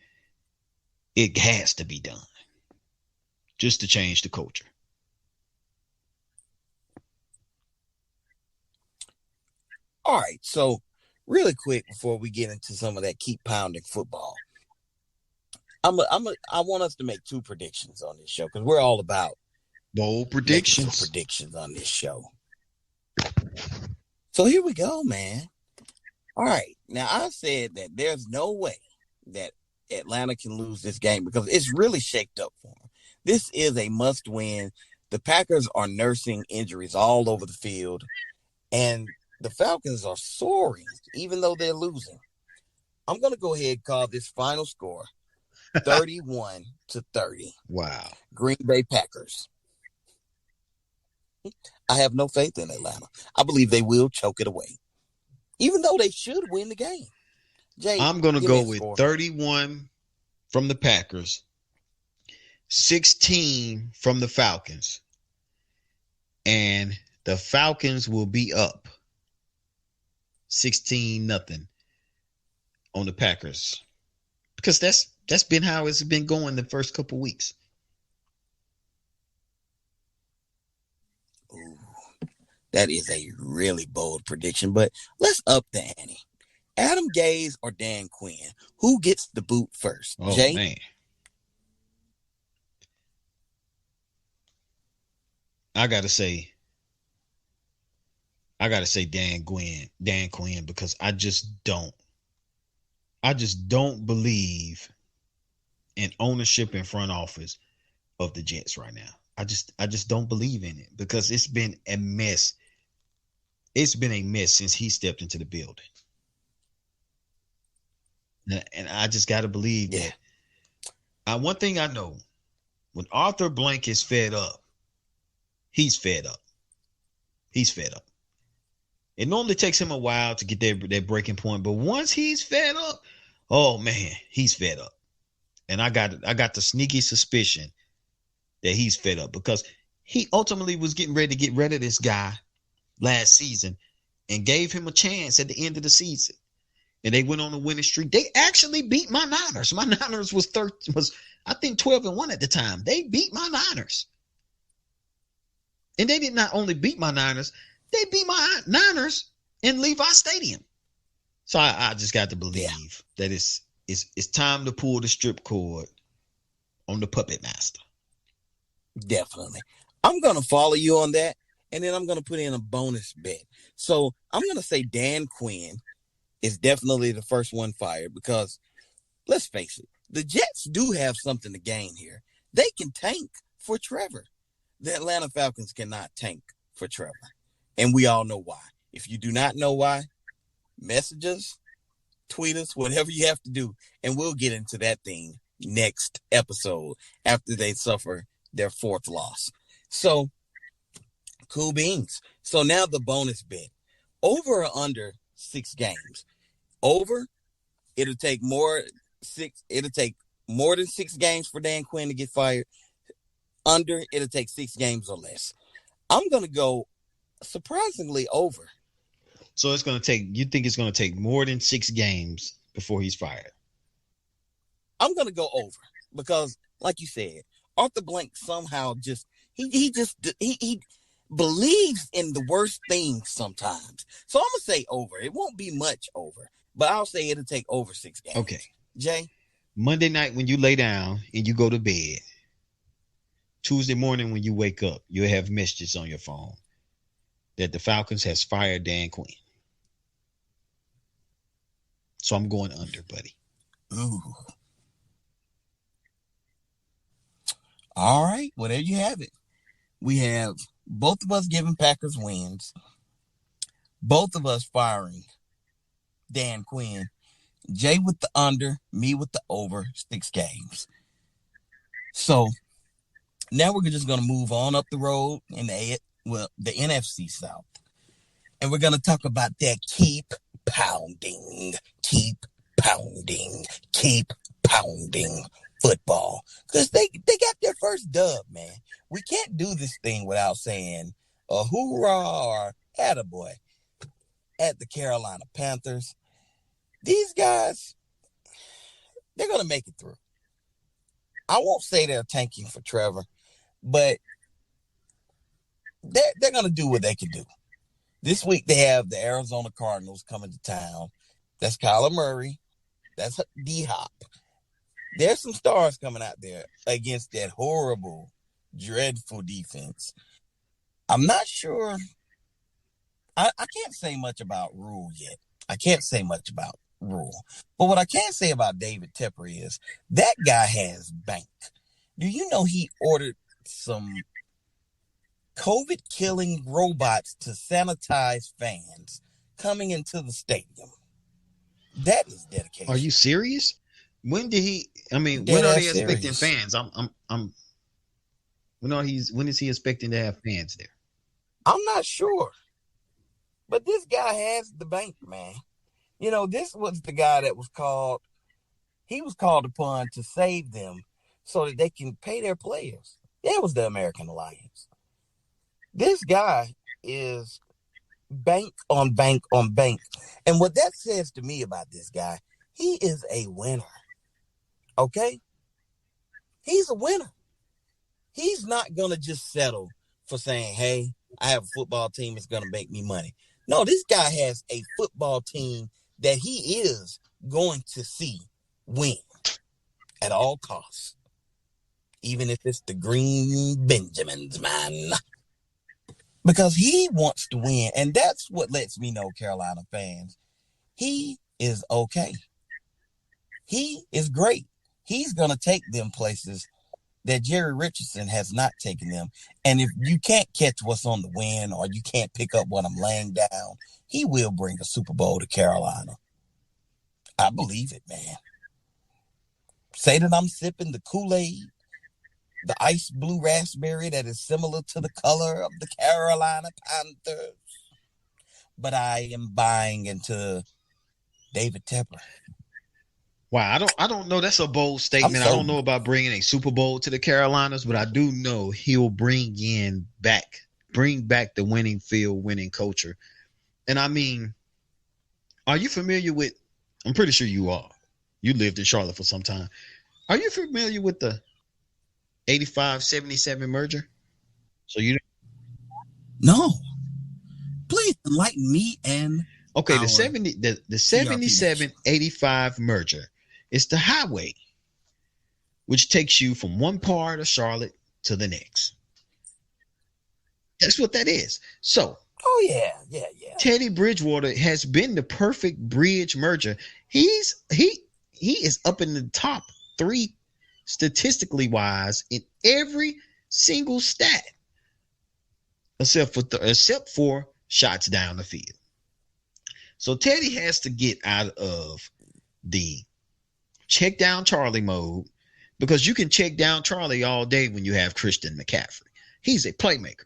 it has to be done just to change the culture. All right. So really quick before we get into some of that keep pounding football, I want us to make two predictions on this show because we're all about bold predictions. Predictions on this show. So here we go, man. All right. Now I said that there's no way that Atlanta can lose this game because it's really shaped up for them. This is a must win. The Packers are nursing injuries all over the field, and the Falcons are soaring, even though they're losing. I'm going to go ahead and call this final score 31-30. Wow. Green Bay Packers. I have no faith in Atlanta. I believe they will choke it away, even though they should win the game. Jay, I'm going to give me go a with score. 31 from the Packers, 16 from the Falcons, and the Falcons will be up 16-0 on the Packers, because that's been how it's been going the first couple weeks. Ooh, that is a really bold prediction, but let's up the ante. Adam Gase or Dan Quinn? Who gets the boot first? Oh, Jay? man. I gotta say Dan Quinn, because I just don't believe in ownership and front office of the Jets right now. I just don't believe in it, because it's been a mess. It's been a mess since he stepped into the building. And I just got to believe that. One thing I know, when Arthur Blank is fed up, he's fed up. He's fed up. It normally takes him a while to get that breaking point, but once he's fed up, oh man, he's fed up. And I got the sneaky suspicion that he's fed up, because he ultimately was getting ready to get rid of this guy last season and gave him a chance at the end of the season. And they went on a winning streak. They actually beat my Niners. My Niners was I think 12-1 at the time. They beat my Niners. And they did not only beat my Niners, they beat my Niners in Levi Stadium. So I just got to believe that it's time to pull the strip cord on the puppet master. Definitely. I'm going to follow you on that, and then I'm going to put in a bonus bet. So I'm going to say Dan Quinn is definitely the first one fired, because let's face it, the Jets do have something to gain here. They can tank for Trevor. The Atlanta Falcons cannot tank for Trevor. And we all know why. If you do not know why, message us, tweet us, whatever you have to do, and we'll get into that thing next episode after they suffer their fourth loss. So, cool beans. So now the bonus bet. Over or under 6 games? Over, it'll take more than 6 games for Dan Quinn to get fired. Under, it'll take 6 games or less. I'm going to go surprisingly over. So you think it's going to take more than 6 games before he's fired? I'm going to go over, because like you said, Arthur Blank somehow he believes in the worst things sometimes. So I'm going to say over. It won't be much over, but I'll say it'll take over 6 games. Okay. Jay? Monday night when you lay down and you go to bed, Tuesday morning when you wake up, you'll have messages on your phone that the Falcons has fired Dan Quinn. So I'm going under, buddy. Ooh. All right. Well, there you have it. We have both of us giving Packers wins. Both of us firing Dan Quinn. Jay with the under, me with the over 6 games. So now we're just going to move on up the road in the NFC South. And we're going to talk about that keep pounding football. Because they got their first dub, man. We can't do this thing without saying a hoorah or attaboy at the Carolina Panthers. These guys, they're going to make it through. I won't say they're tanking for Trevor, but they're going to do what they can do. This week they have the Arizona Cardinals coming to town. That's Kyler Murray. That's D-Hop. There's some stars coming out there against that horrible, dreadful defense. I'm not sure. I can't say much about Rule yet. I can't say much about rule. But what I can say about David Tepper is that guy has bank. Do you know he ordered some COVID killing robots to sanitize fans coming into the stadium? That is Are you dedication. serious? When did he? I mean, when Dead are ass they expecting serious. fans? When is he expecting to have fans there? I'm not sure, but this guy has the bank, man. This was the guy that was called. He was called upon to save them so that they can pay their players. That was the American Alliance. This guy is bank on bank on bank. And what that says to me about this guy, he is a winner. Okay? He's a winner. He's not going to just settle for saying, hey, I have a football team that's going to make me money. No, this guy has a football team that he is going to see win at all costs, even if it's the Green Benjamins, man. Because he wants to win. And that's what lets me know, Carolina fans, he is okay. He is great. He's going to take them places that Jerry Richardson has not taken them. And if you can't catch what's on the wind or you can't pick up what I'm laying down, he will bring a Super Bowl to Carolina. I believe it, man. Say that I'm sipping the Kool-Aid, the ice blue raspberry that is similar to the color of the Carolina Panthers, but I am buying into David Tepper. Wow, I don't know. That's a bold I'm statement. I don't sold. know about bringing a Super Bowl to the Carolinas, but I do know he'll bring back the winning field, winning culture. And I mean, are you familiar with? I'm pretty sure you are. You lived in Charlotte for some time. Are you familiar with the 85-77 merger? So you No, please enlighten me and okay, the our 77 TRP. 85 merger. It's the highway which takes you from one part of Charlotte to the next. That's what that is. So Oh yeah. Teddy Bridgewater has been the perfect bridge merger. He is up in the top 3 statistically wise in every single stat except for shots down the field. So Teddy has to get out of the check down Charlie mode because you can check down Charlie all day when you have Christian McCaffrey. He's a playmaker.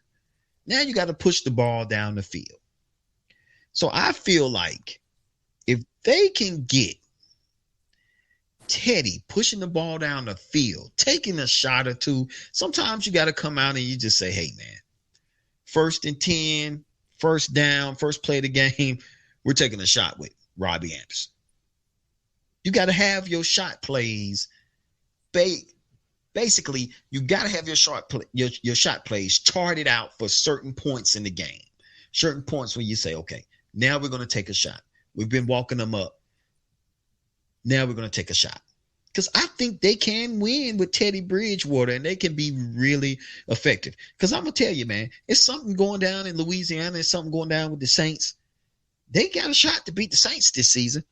Now you got to push the ball down the field. So I feel like if they can get Teddy pushing the ball down the field, taking a shot or two, sometimes you got to come out and you just say, hey, man, 1st and 10, first down, first play of the game, we're taking a shot with Robbie Anderson. You got to have your shot plays. Basically, you got to have your shot plays charted out for certain points in the game. Certain points where you say, okay, now we're going to take a shot. We've been walking them up. Now we're going to take a shot. Because I think they can win with Teddy Bridgewater and they can be really effective. Because I'm going to tell you, man, it's something going down in Louisiana. It's something going down with the Saints. They got a shot to beat the Saints this season.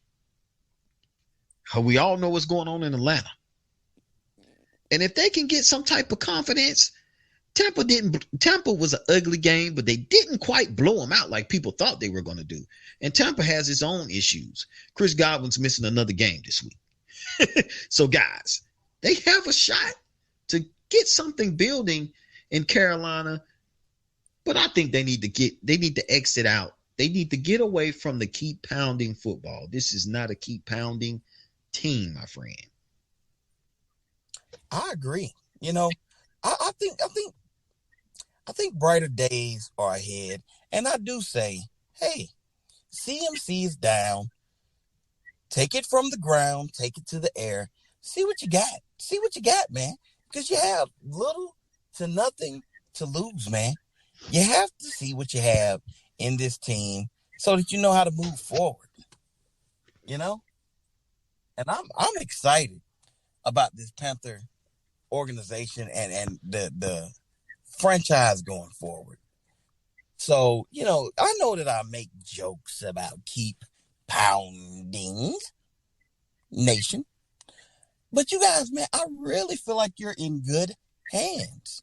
We all know what's going on in Atlanta. And if they can get some type of confidence, Tampa was an ugly game, but they didn't quite blow them out like people thought they were going to do. And Tampa has its own issues. Chris Godwin's missing another game this week. So guys, they have a shot to get something building in Carolina, but I think they need to exit out. They need to get away from the keep pounding football. This is not a keep pounding team, my friend. I agree. I think brighter days are ahead, and I do say, hey, CMC is down. Take it from the ground, take it to the air. See what you got. See what you got, man. Because you have little to nothing to lose, man. You have to see what you have in this team so that you know how to move forward. You know? And I'm excited about this Panther organization and the franchise going forward. So, I know that I make jokes about keep pounding nation. But you guys, man, I really feel like you're in good hands.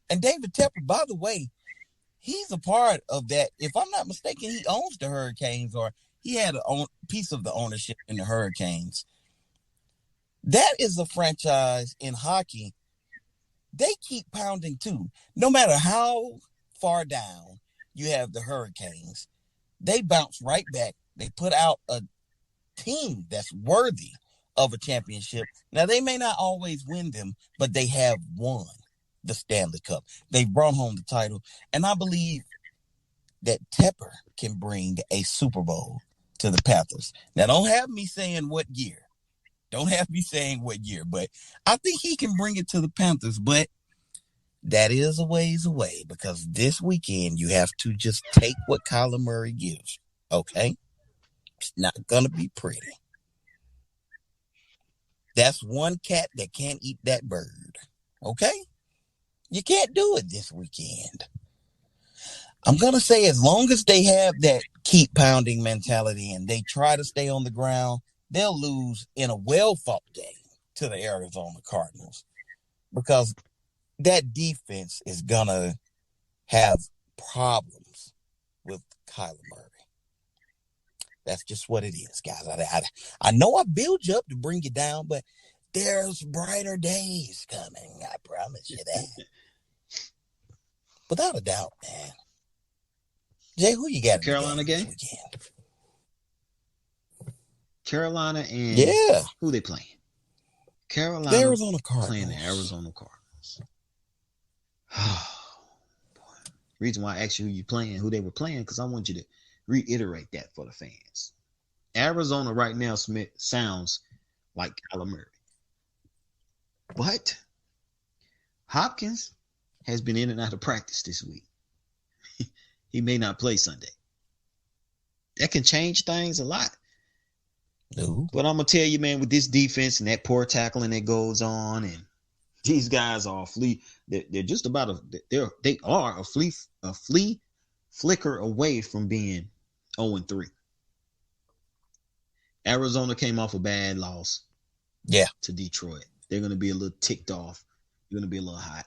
And David Tepper, by the way, he's a part of that. If I'm not mistaken, he owns the Hurricanes, or he had a piece of the ownership in the Hurricanes. That is a franchise in hockey. They keep pounding too. No matter how far down you have the Hurricanes, they bounce right back. They put out a team that's worthy of a championship. Now, they may not always win them, but they have won the Stanley Cup. They brought home the title. And I believe that Tepper can bring a Super Bowl to the Panthers. Now, don't have me saying what year. But I think he can bring it to the Panthers. But that is a ways away, because this weekend you have to just take what Kyler Murray gives. Okay? It's not going to be pretty. That's one cat that can't eat that bird. Okay? You can't do it this weekend. I'm going to say, as long as they have that keep pounding mentality and they try to stay on the ground, they'll lose in a well-fought game to the Arizona Cardinals, because that defense is going to have problems with Kyler Murray. That's just what it is, guys. I know I build you up to bring you down, but there's brighter days coming. I promise you that. Without a doubt, man. Jay, who you got? Carolina game? Carolina and who they playing? Carolina, the Arizona Cardinals. Playing the Arizona Cardinals. Oh, boy. Reason why I asked you who they were playing, because I want you to reiterate that for the fans. Arizona right now, Smith, sounds like Kyler Murray. But Hopkins has been in and out of practice this week. He may not play Sunday. That can change things a lot. No. But I'm going to tell you, man, with this defense and that poor tackling that goes on, and these guys are they're just about they are a flea flicker away from being 0-3. Arizona came off a bad loss. Yeah. To Detroit. They're going to be a little ticked off. They're going to be a little hot.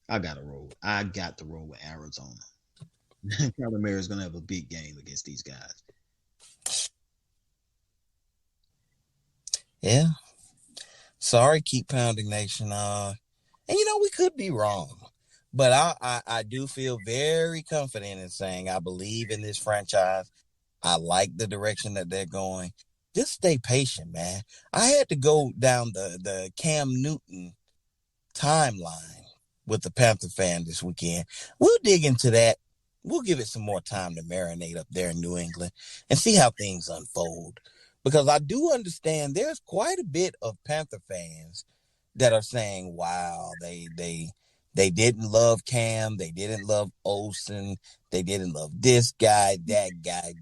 I got to roll with Arizona. Kyler Murray is going to have a big game against these guys. Yeah. Sorry, keep pounding nation. And we could be wrong, but I do feel very confident in saying I believe in this franchise. I like the direction that they're going. Just stay patient, man. I had to go down the Cam Newton timeline with the Panther fan this weekend. We'll dig into that. We'll give it some more time to marinate up there in New England and see how things unfold. Because I do understand there's quite a bit of Panther fans that are saying, wow, they didn't love Cam. They didn't love Olsen. They didn't love this guy, that guy,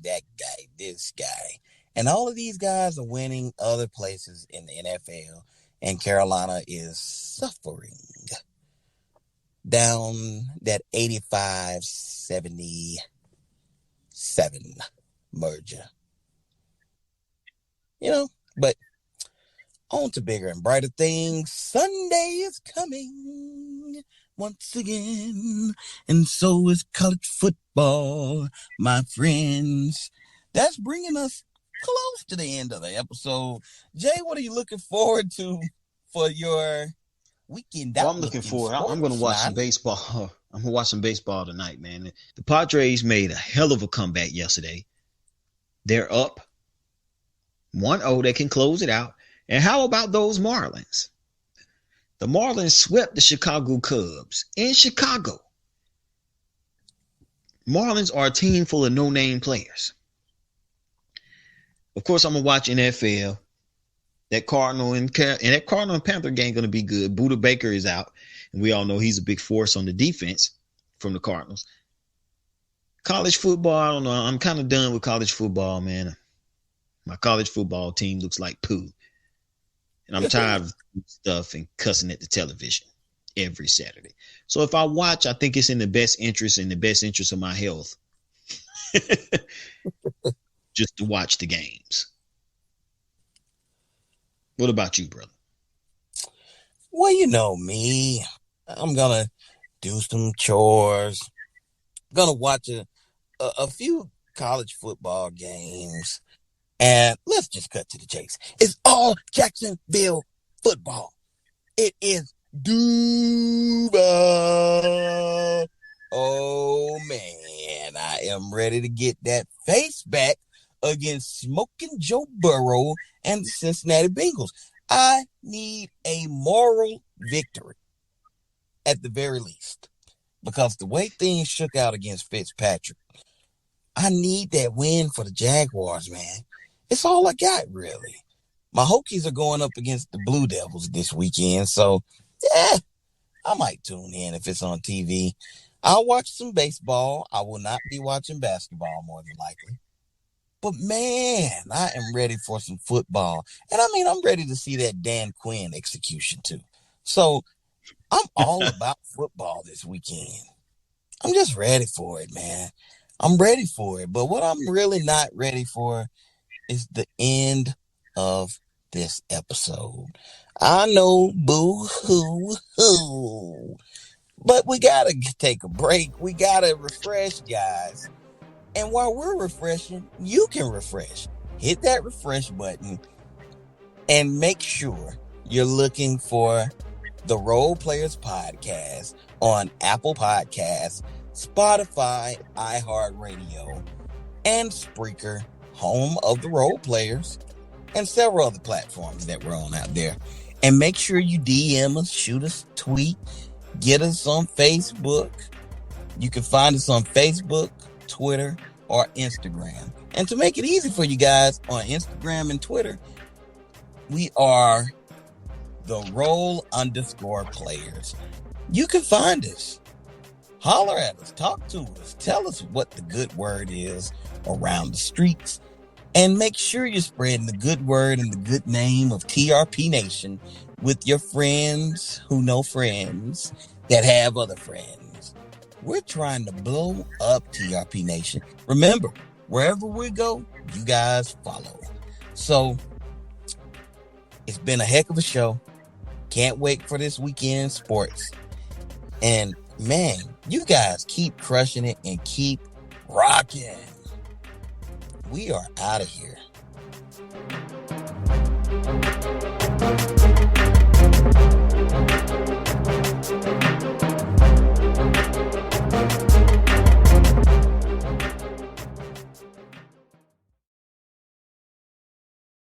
this guy. And all of these guys are winning other places in the NFL. And Carolina is suffering down that 85-77 merger. But on to bigger and brighter things. Sunday is coming once again, and so is college football, my friends. That's bringing us close to the end of the episode. Jay, what are you looking forward to for your weekend? Well, I'm looking forward. I'm going to watch some baseball. I'm going to watch some baseball tonight, man. The Padres made a hell of a comeback yesterday. They're up 1-0. They can close it out. And how about those Marlins? The Marlins swept the Chicago Cubs in Chicago. Marlins are a team full of no-name players. Of course, I'm going to watch NFL. That Cardinal and Panther game going to be good. Buda Baker is out, and we all know he's a big force on the defense from the Cardinals. College football, I don't know. I'm kind of done with college football, man. My college football team looks like poo. And I'm tired of stuff and cussing at the television every Saturday. So if I watch, I think it's in the best interest of my health just to watch the games. What about you, brother? Well, you know me. I'm gonna do some chores. Gonna watch a few college football games. And let's just cut to the chase. It's all Jacksonville football. It is Duval. Oh, man. I am ready to get that face back against Smoking Joe Burrow and the Cincinnati Bengals. I need a moral victory at the very least. Because the way things shook out against Fitzpatrick, I need that win for the Jaguars, man. It's all I got, really. My Hokies are going up against the Blue Devils this weekend, so yeah, I might tune in if it's on TV. I'll watch some baseball. I will not be watching basketball more than likely. But man, I am ready for some football. And I mean, I'm ready to see that Dan Quinn execution too. So I'm all about football this weekend. I'm just ready for it, man. I'm ready for it. But what I'm really not ready for is the end of this episode. I know, boo-hoo-hoo. But we got to take a break. We got to refresh, guys. And while we're refreshing, you can refresh. Hit that refresh button and make sure you're looking for the Role Players Podcast on Apple Podcasts, Spotify, iHeartRadio, and Spreaker, home of the Role Players, and several other platforms that we're on out there. And make sure you DM us, shoot us a tweet, get us on Facebook. You can find us on Facebook, Twitter, or Instagram. And to make it easy for you guys on Instagram and Twitter, we are the Role_Players. You can find us. Holler at us, talk to us, tell us what the good word is around the streets, and make sure you're spreading the good word and the good name of TRP Nation with your friends who know friends that have other friends. We're trying to blow up TRP Nation. Remember, wherever we go, you guys follow. So, it's been a heck of a show. Can't wait for this weekend sports. And man, you guys keep crushing it and keep rocking. We are out of here.